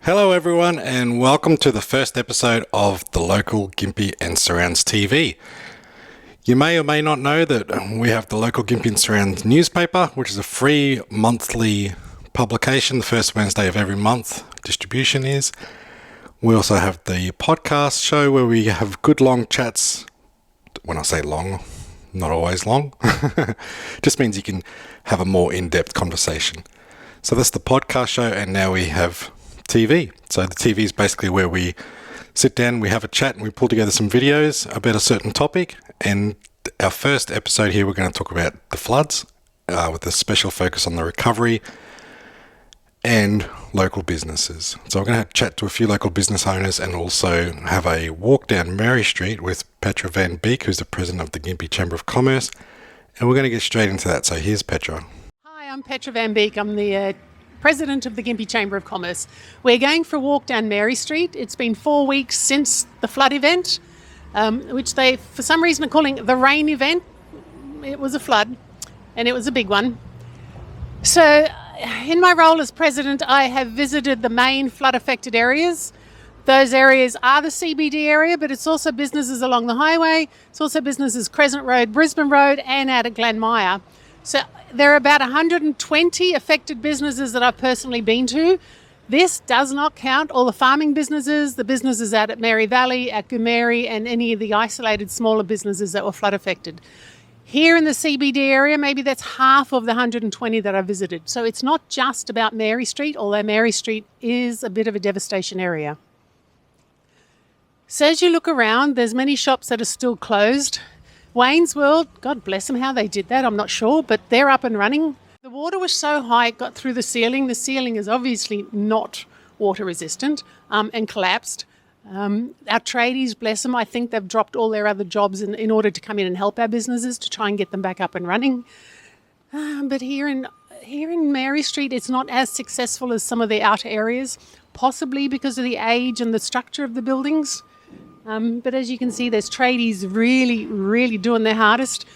Hello everyone and welcome to the first episode of the local Gympie and Surrounds TV. You may or may not know that we have the local Gympie and Surrounds newspaper, which is a free monthly publication, the first Wednesday of every month distribution is. We also have the podcast show where we have good long chats. When I say long, not always long. Just means you can have a more in-depth conversation. So that's the podcast show, and now we have TV. So the TV is basically where we sit down, we have a chat, and we pull together some videos about a certain topic. And our first episode here, we're going to talk about the floods with a special focus on the recovery and local businesses. So we're going to chat to a few local business owners and also have a walk down Mary Street with Petra Van Beek, who's the president of the Gympie Chamber of Commerce. And we're going to get straight into that. So here's Petra. Hi, I'm Petra Van Beek. I'm the President of the Gympie Chamber of Commerce. We're going for a walk down Mary Street. It's been 4 weeks since the flood event, which they, for some reason, are calling the rain event. It was a flood, and it was a big one. So, in my role as President, I have visited the main flood-affected areas. Those areas are the CBD area, but it's also businesses along the highway. It's also businesses Crescent Road, Brisbane Road, and out at Glenmire. So there are about 120 affected businesses that I've personally been to. This does not count all the farming businesses, the businesses out at Mary Valley, at Gympie, and any of the isolated smaller businesses that were flood affected. Here in the CBD area, maybe that's half of the 120 that I visited. So it's not just about Mary Street, although Mary Street is a bit of a devastation area. So as you look around, there's many shops that are still closed. Wayne's World, God bless them, how they did that, I'm not sure, but they're up and running. The water was so high it got through the ceiling. The ceiling is obviously not water resistant and collapsed. Our tradies, bless them, I think they've dropped all their other jobs in order to come in and help our businesses to try and get them back up and running. But here in Mary Street, it's not as successful as some of the outer areas, possibly because of the age and the structure of the buildings. But as you can see, there's tradies really doing their hardest.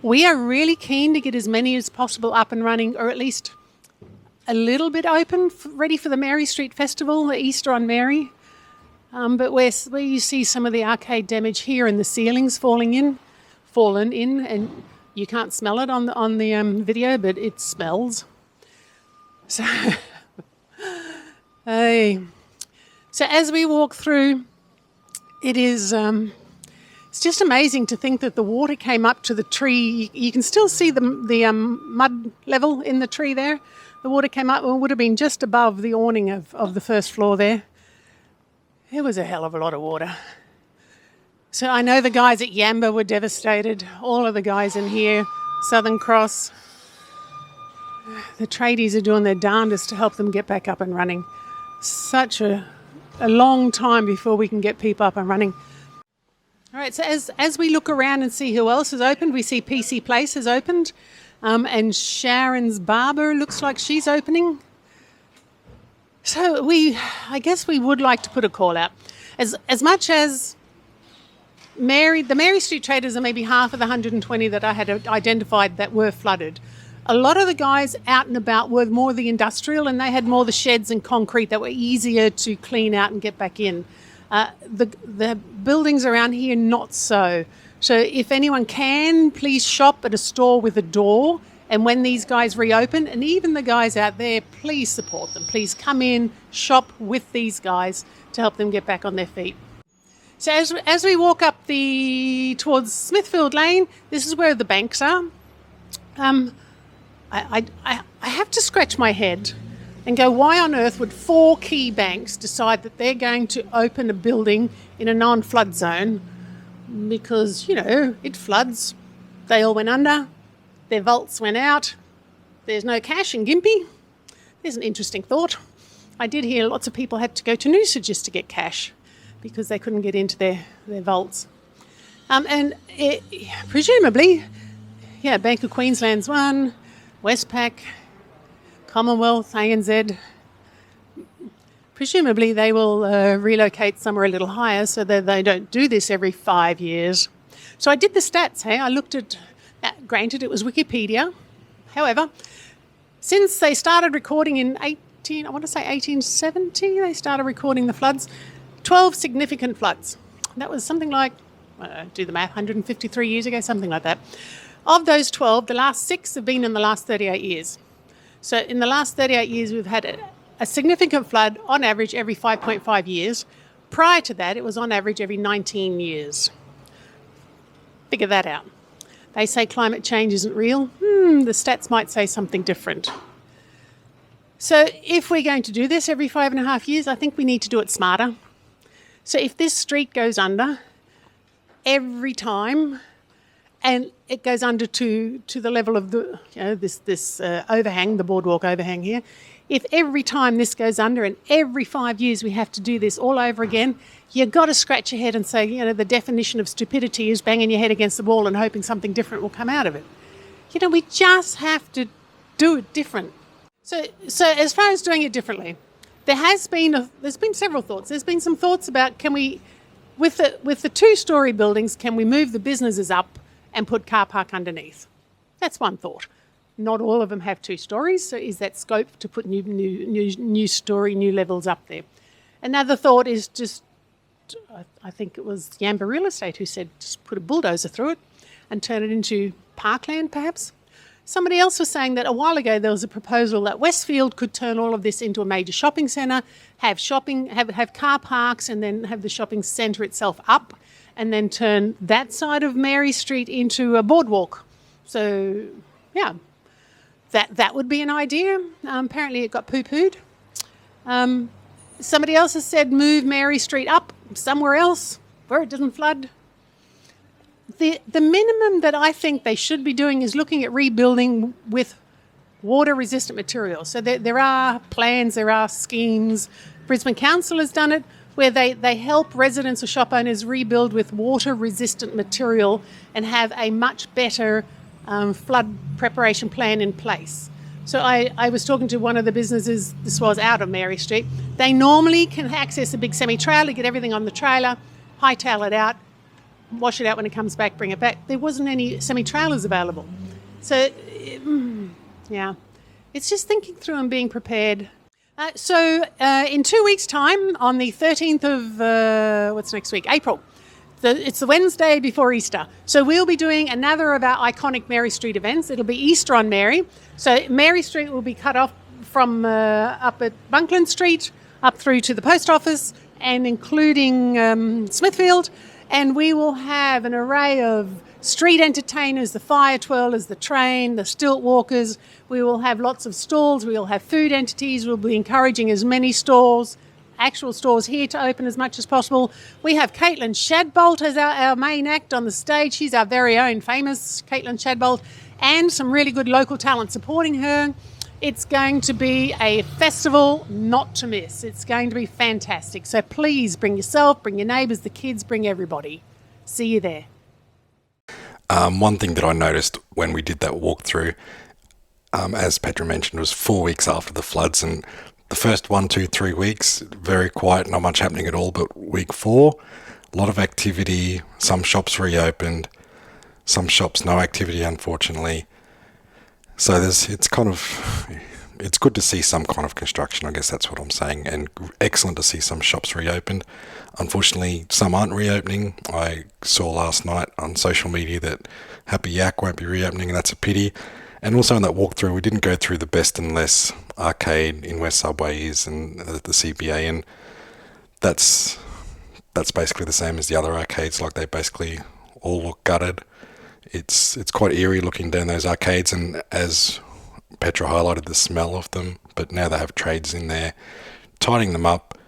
We are really keen to get as many as possible up and running, or at least a little bit open, ready for the Mary Street Festival, the Easter on Mary. But where you see some of the arcade damage here and the ceilings fallen in, and you can't smell it on the video, but it smells. So, hey. So as we walk through, it's just amazing to think that the water came up to the tree. You can still see the mud level in the tree there. The water came up and would have been just above the awning of the first floor there. It was a hell of a lot of water. So I know the guys at Yamba were devastated. All of the guys in here, Southern Cross. The tradies are doing their darndest to help them get back up and running. Such a long time before we can get people up and running. All right, so as we look around and see who else has opened, we see PC Place has opened, and Sharon's Barber looks like she's opening. So I guess we would like to put a call out. As much as the Mary Street traders are maybe half of the 120 that I had identified that were flooded. A lot of the guys out and about were more the industrial, and they had more the sheds and concrete that were easier to clean out and get back in. The buildings around here, not so. So if anyone can, please shop at a store with a door. And when these guys reopen, and even the guys out there, please support them. Please come in, shop with these guys to help them get back on their feet. So as we walk up towards Smithfield Lane, this is where the banks are. I have to scratch my head and go, why on earth would 4 key banks decide that they're going to open a building in a non-flood zone? Because, it floods. They all went under. Their vaults went out. There's no cash in Gympie. There's an interesting thought. I did hear lots of people had to go to Noosa just to get cash because they couldn't get into their vaults. Presumably, Bank of Queensland's one, Westpac, Commonwealth, ANZ. Presumably they will relocate somewhere a little higher so that they don't do this every 5 years. So I did the stats, I looked at, granted it was Wikipedia. However, since they started recording in I want to say 1870, they started recording the floods. 12 significant floods. That was something like, do the math, 153 years ago, something like that. Of those 12, the last 6 have been in the last 38 years. So in the last 38 years, we've had a significant flood on average every 5.5 years. Prior to that, it was on average every 19 years. Figure that out. They say climate change isn't real. The stats might say something different. So if we're going to do this every 5.5 years, I think we need to do it smarter. So if this street goes under every time, and it goes under to the level of the this overhang, the boardwalk overhang here, if every time this goes under and every 5 years we have to do this all over again, you've got to scratch your head and say, the definition of stupidity is banging your head against the wall and hoping something different will come out of it. We just have to do it different. So as far as doing it differently, there's been several thoughts. There's been some thoughts about, can we, with the 2-story buildings, can we move the businesses up and put car park underneath? That's one thought. Not all of them have 2 stories, so is that scope to put new levels up there? Another thought is just, I think it was Yamba Real Estate who said, just put a bulldozer through it and turn it into parkland, perhaps. Somebody else was saying that a while ago there was a proposal that Westfield could turn all of this into a major shopping centre, have car parks, and then have the shopping centre itself up, and then turn that side of Mary Street into a boardwalk. So, yeah, that would be an idea. Apparently it got poo-pooed. Somebody else has said move Mary Street up somewhere else where it doesn't flood. The minimum that I think they should be doing is looking at rebuilding with water-resistant materials. So there are plans, there are schemes. Brisbane Council has done it, where they help residents or shop owners rebuild with water-resistant material and have a much better flood preparation plan in place. So I was talking to one of the businesses, this was out of Mary Street. They normally can access a big semi-trailer, get everything on the trailer, hightail it out, wash it out when it comes back, bring it back. There wasn't any semi-trailers available. So, yeah, it's just thinking through and being prepared. In 2 weeks' time, on the 13th of, what's next week? April. It's the Wednesday before Easter. So we'll be doing another of our iconic Mary Street events. It'll be Easter on Mary. So Mary Street will be cut off from up at Bunkland Street, up through to the post office, and including Smithfield. And we will have an array of street entertainers, the fire twirlers, the train, the stilt walkers. We will have lots of stalls. We will have food entities. We'll be encouraging as many actual stores here to open as much as possible. We have Caitlin Shadbolt as our main act on the stage. She's our very own famous Caitlin Shadbolt, and some really good local talent supporting her. It's going to be a festival not to miss. It's going to be fantastic. So please bring yourself, bring your neighbours, the kids, bring everybody. See you there. One thing that I noticed when we did that walkthrough, as Petra mentioned, was 4 weeks after the floods, and the first 1, 2, 3 weeks, very quiet, not much happening at all. But week 4, a lot of activity. Some shops reopened, some shops no activity, unfortunately. So it's good to see some kind of construction, I guess that's what I'm saying, and excellent to see some shops reopened. Unfortunately, some aren't reopening. I saw last night on social media that Happy Yak won't be reopening, and that's a pity. And also in that walkthrough, we didn't go through the Best and Less arcade in where Subway is and the CBA, and that's basically the same as the other arcades. Like, they basically all look gutted. It's quite eerie looking down those arcades, and as Petra highlighted, the smell of them, but now they have trades in there, tidying them up,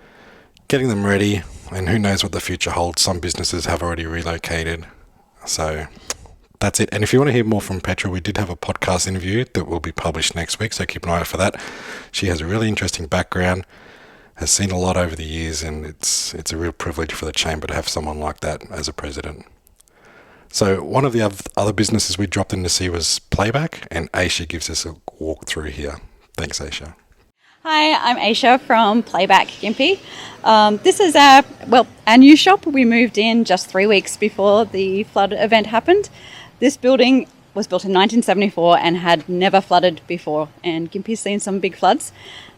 getting them ready, and who knows what the future holds. Some businesses have already relocated. So that's it. And if you want to hear more from Petra, we did have a podcast interview that will be published next week, so keep an eye out for that. She has a really interesting background, has seen a lot over the years, and it's a real privilege for the chamber to have someone like that as a president. So one of the other businesses we dropped in to see was Playback, and Aisha gives us a walkthrough here. Thanks, Aisha. Hi, I'm Aisha from Playback Gympie. This is our new shop. We moved in just 3 weeks before the flood event happened. This building was built in 1974 and had never flooded before, and Gympie's seen some big floods.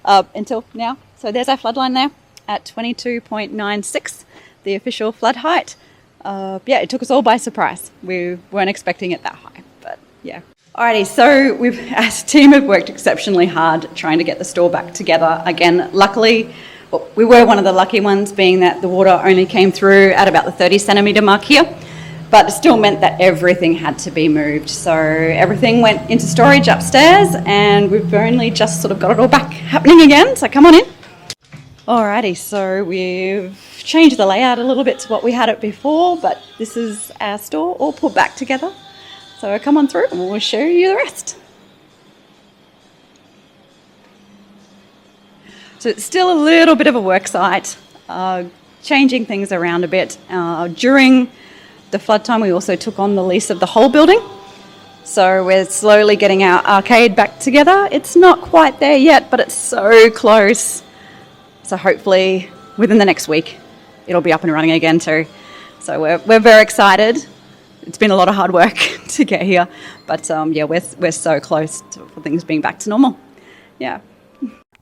until now. So there's our flood line there at 22.96, the official flood height. It took us all by surprise. We weren't expecting it that high, but yeah. Alrighty, so our team have worked exceptionally hard trying to get the store back together. Again, luckily, we were one of the lucky ones, being that the water only came through at about the 30 centimetre mark here, but it still meant that everything had to be moved. So everything went into storage upstairs, and we've only just sort of got it all back happening again, so come on in. Alrighty, so we've changed the layout a little bit to what we had it before, but this is our store all put back together. So come on through and we'll show you the rest. So it's still a little bit of a work site, changing things around a bit. During the flood time, we also took on the lease of the whole building. So we're slowly getting our arcade back together. It's not quite there yet, but it's so close. So hopefully within the next week, it'll be up and running again too. So we're very excited. It's been a lot of hard work to get here, but we're so close for things being back to normal. Yeah.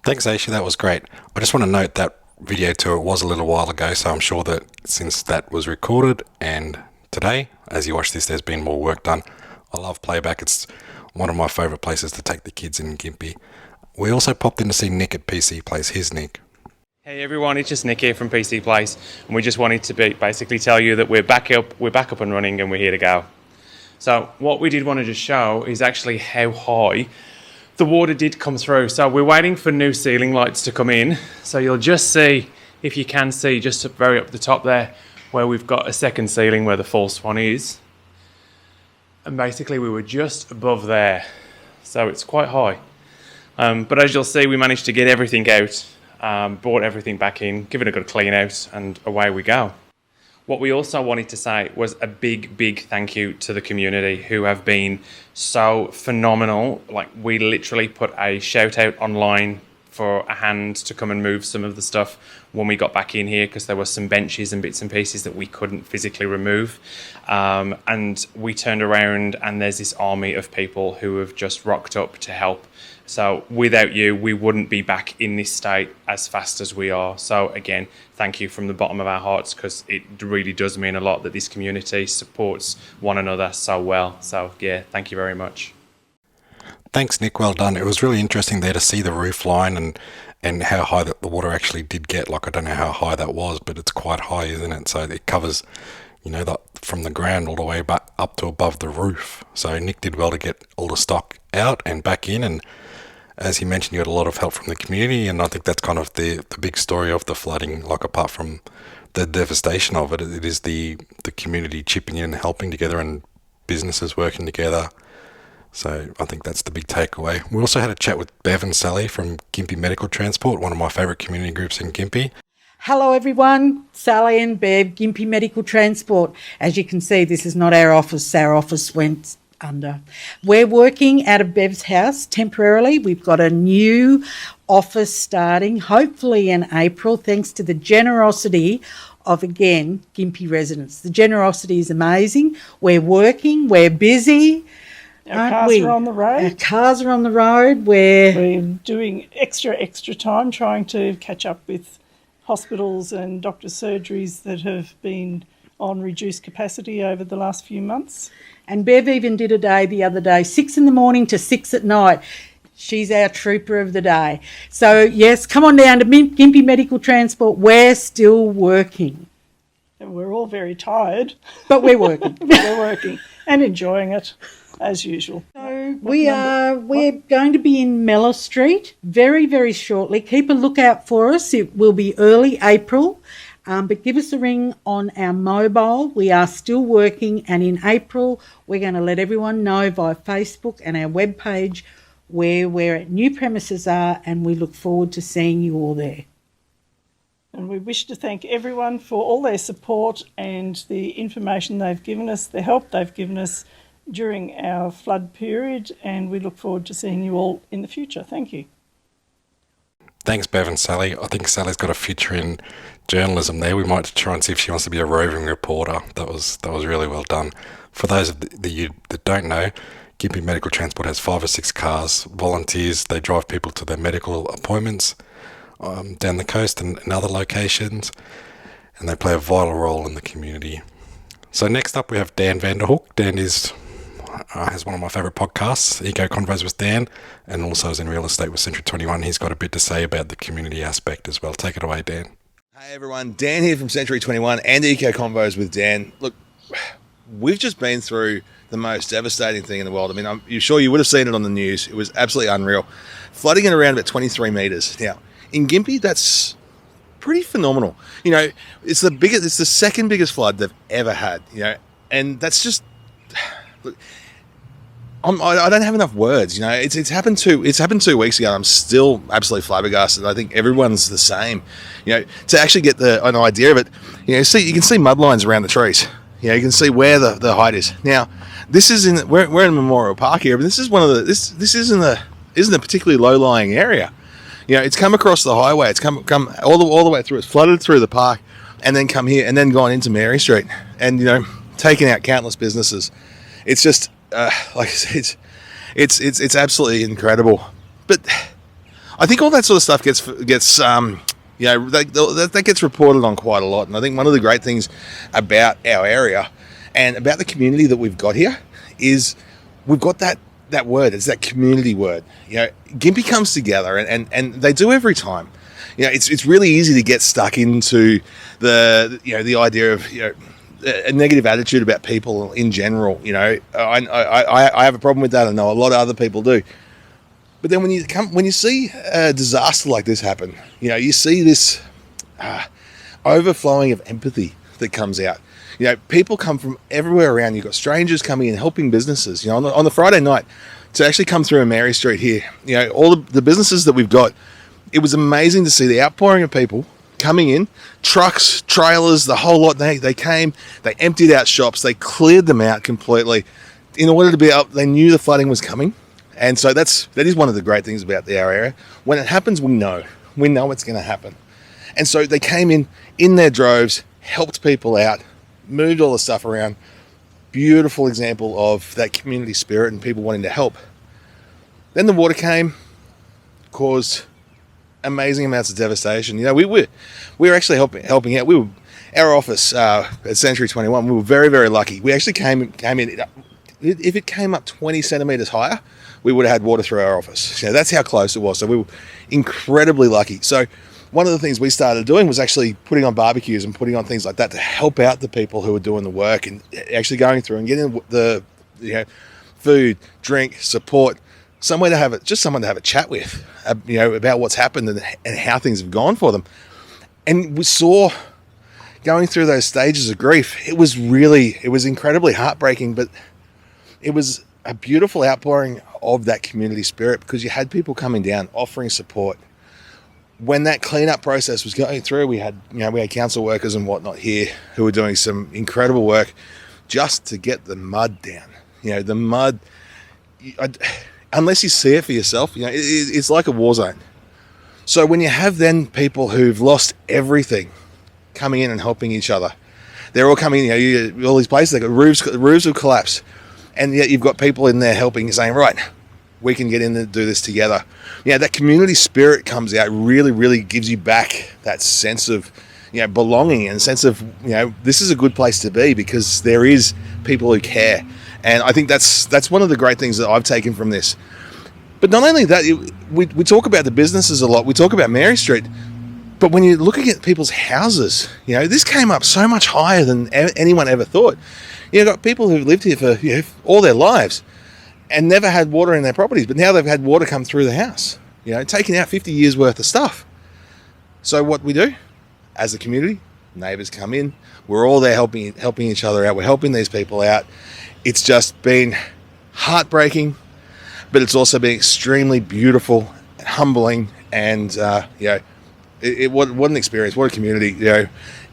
Thanks, Aisha. That was great. I just want to note that video tour was a little while ago, so I'm sure that since that was recorded and today, as you watch this, there's been more work done. I love playback. It's one of my favourite places to take the kids in Gympie. We also popped in to see Nick at PC Place. Here's Nick. Hey everyone, it's just Nick here from PC Place, and we just wanted to basically tell you that we're back up and running, and we're here to go. So what we did want to just show is actually how high the water did come through. So we're waiting for new ceiling lights to come in. So you'll just see, if you can see, just very up the top there, where we've got a second ceiling where the false one is. And basically we were just above there, so it's quite high. But as you'll see, we managed to get everything out. Brought everything back in, give it a good clean out, and away we go. What we also wanted to say was a big thank you to the community, who have been so phenomenal. Like, we literally put a shout out online for a hand to come and move some of the stuff when we got back in here, because there were some benches and bits and pieces that we couldn't physically remove. And we turned around and there's this army of people who have just rocked up to help. So without you, we wouldn't be back in this state as fast as we are. So again, thank you from the bottom of our hearts, because it really does mean a lot that this community supports one another so well. So yeah, thank you very much. Thanks, Nick. Well done. It was really interesting there to see the roof line and how high the water actually did get. Like, I don't know how high that was, but it's quite high, isn't it? So it covers, from the ground all the way back up to above the roof. So Nick did well to get all the stock out and back in, and as he mentioned, you got a lot of help from the community, and I think that's kind of the big story of the flooding. Like, apart from the devastation of it, it is the community chipping in and helping together, and businesses working together. So I think that's the big takeaway. We also had a chat with Bev and Sally from Gympie Medical Transport, one of my favourite community groups in Gympie. Hello everyone, Sally and Bev, Gympie Medical Transport. As you can see, this is not our office went under. We're working out of Bev's house temporarily. We've got a new office starting, hopefully in April, thanks to the generosity of, again, Gympie residents. The generosity is amazing. We're working, we're busy. Our cars are on the road. Our cars are on the road. We're doing extra time trying to catch up with hospitals and doctor surgeries that have been on reduced capacity over the last few months. And Bev even did a day the other day, 6 a.m. to 6 p.m. She's our trooper of the day. So, yes, come on down to Gympie Medical Transport. We're still working. And we're all very tired. But we're working. We're working and enjoying it, as usual. So we're going to be in Mella Street very, very shortly. Keep a lookout for us. It will be early April. But give us a ring on our mobile. We are still working, and in April we're going to let everyone know via Facebook and our webpage where our new premises are, and we look forward to seeing you all there. And we wish to thank everyone for all their support and the information they've given us, the help they've given us during our flood period, and we look forward to seeing you all in the future. Thank you. Thanks, Bev and Sally. I think Sally's got a future in journalism there. We might try and see if she wants to be a roving reporter. That was really well done. For those of you that don't know, Gympie Medical Transport has 5 or 6 cars, volunteers. They drive people to their medical appointments down the coast and in other locations, and they play a vital role in the community. So next up we have Dan Vanderhoek. Dan has one of my favourite podcasts, Eco Convos with Dan, and also is in real estate with Century 21. He's got a bit to say about the community aspect as well. Take it away, Dan. Hey everyone, Dan here from Century 21 and Eco Convos with Dan. Look, we've just been through the most devastating thing in the world. I mean, I'm sure you would have seen it on the news. It was absolutely unreal. Flooding at around about 23 metres. Now, in Gympie, that's pretty phenomenal. You know, it's the second biggest flood they've ever had, you know, and that's just, look, I don't have enough words, you know. It's happened 2 weeks ago, and I'm still absolutely flabbergasted. I think everyone's the same, you know. To actually get an idea of it, you know, you can see mud lines around the trees. You know, you can see where the height is. Now, this is we're in Memorial Park here, but this is this isn't a particularly low lying area. You know, it's come across the highway. It's come all the way through. It's flooded through the park, and then come here, and then gone into Mary Street, and you know, taken out countless businesses. It's just like I said, it's absolutely incredible. But I think all that sort of stuff gets you know, that gets reported on quite a lot. And I think one of the great things about our area and about the community that we've got here is we've got that word. It's that community word. You know, Gympie comes together, and they do every time. You know, it's really easy to get stuck into the idea of, you know, a negative attitude about people in general. You know, I have a problem with that. I know a lot of other people do. But then when you see a disaster like this happen, you know, you see this overflowing of empathy that comes out. You know, people come from everywhere around. You've got strangers coming in, helping businesses. You know, on the Friday night, to actually come through Mary Street here, you know, all the businesses that we've got, it was amazing to see the outpouring of people coming in, trucks, trailers, the whole lot. They came, they emptied out shops, they cleared them out completely in order to be up. They knew the flooding was coming. And so that is one of the great things about our area. When it happens, we know it's going to happen. And so they came in their droves, helped people out, moved all the stuff around. Beautiful example of that community spirit and people wanting to help. Then the water came, caused amazing amounts of devastation. You know, we were actually helping out. Our office at Century 21. We were very, very lucky. We actually came in. If it came up 20 centimetres higher, we would have had water through our office. You know, that's how close it was. So we were incredibly lucky. So one of the things we started doing was actually putting on barbecues and putting on things like that to help out the people who were doing the work, and actually going through and getting the, you know, food, drink, support, someone to have a chat with, you know, about what's happened and how things have gone for them. And we saw, going through those stages of grief, it was incredibly heartbreaking, but it was a beautiful outpouring of that community spirit, because you had people coming down, offering support. When that cleanup process was going through, we had council workers and whatnot here who were doing some incredible work just to get the mud down. You know, the mud, unless you see it for yourself, you know, it's like a war zone. So when you have then people who've lost everything coming in and helping each other, they're all coming, you know, all these places, they've got roofs have collapsed, and yet you've got people in there helping, saying, right, we can get in and do this together. Yeah, that community spirit comes out, really, really gives you back that sense of, you know, belonging, and sense of, you know, this is a good place to be because there is people who care. And I think that's one of the great things that I've taken from this. But not only that, we talk about the businesses a lot. We talk about Mary Street. But when you're looking at people's houses, you know, this came up so much higher than anyone ever thought. You've got people who've lived here for, you know, all their lives and never had water in their properties, but now they've had water come through the house, you know, taking out 50 years worth of stuff. So what we do as a community, neighbours come in, we're all there helping each other out. We're helping these people out. It's just been heartbreaking, but it's also been extremely beautiful, humbling, and you know, what an experience, what a community. You know,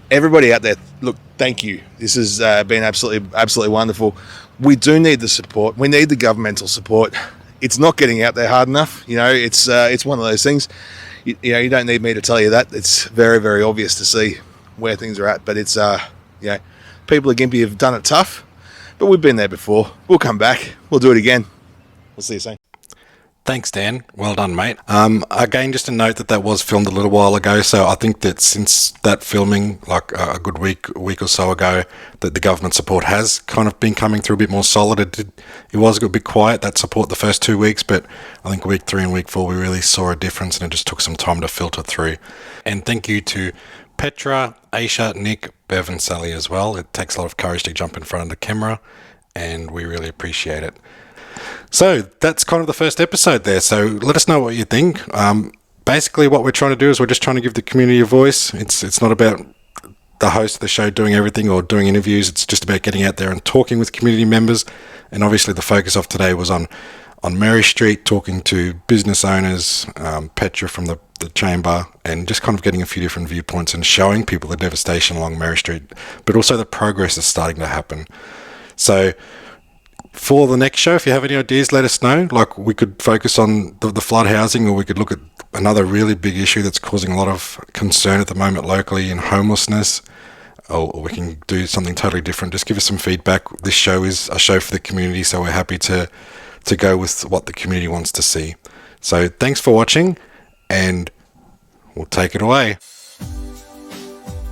everybody out there, look, thank you. This has been absolutely wonderful. We do need the support. We need the governmental support. It's not getting out there hard enough. You know, it's one of those things. You know, you don't need me to tell you that. It's very, very obvious to see where things are at. But it's you know, people at Gympie have done it tough, but we've been there before. We'll come back. We'll do it again. We'll see you soon. Thanks, Dan. Well done, mate. Again, just a note that was filmed a little while ago, so I think that since that filming, like a good week or so ago, that the government support has kind of been coming through a bit more solid. It was a bit quiet, that support, the first 2 weeks, but I think week 3 and week 4 we really saw a difference, and it just took some time to filter through. And thank you to Petra, Aisha, Nick, Bev and Sally as well. It takes a lot of courage to jump in front of the camera, and we really appreciate it. So that's kind of the first episode there. So let us know what you think. Basically, what we're trying to do is we're just trying to give the community a voice. It's not about the host of the show doing everything or doing interviews. It's just about getting out there and talking with community members. And obviously, the focus of today was on Mary Street, talking to business owners, Petra from the chamber, and just kind of getting a few different viewpoints and showing people the devastation along Mary Street, but also the progress that's starting to happen. So for the next show, if you have any ideas, let us know. Like, we could focus on the flood housing, or we could look at another really big issue that's causing a lot of concern at the moment locally in homelessness, or we can do something totally different. Just give us some feedback. This show is a show for the community, so we're happy to go with what the community wants to see. So thanks for watching, and we'll take it away.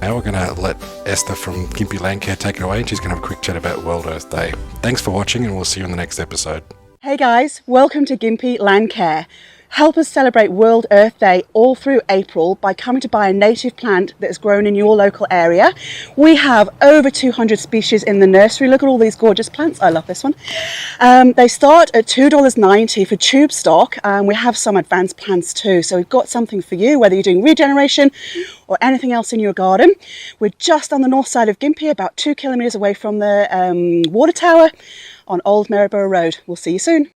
Now we're going to let Esther from Gympie Landcare take it away, and she's going to have a quick chat about World Earth Day. Thanks for watching, and we'll see you in the next episode. Hey guys, welcome to Gympie Landcare. Help us celebrate World Earth Day all through April by coming to buy a native plant that is grown in your local area. We have over 200 species in the nursery. Look at all these gorgeous plants. I love this one. They start at $2.90 for tube stock, and we have some advanced plants too. So we've got something for you, whether you're doing regeneration or anything else in your garden. We're just on the north side of Gympie, about 2 kilometres away from the water tower on Old Maryborough Road. We'll see you soon.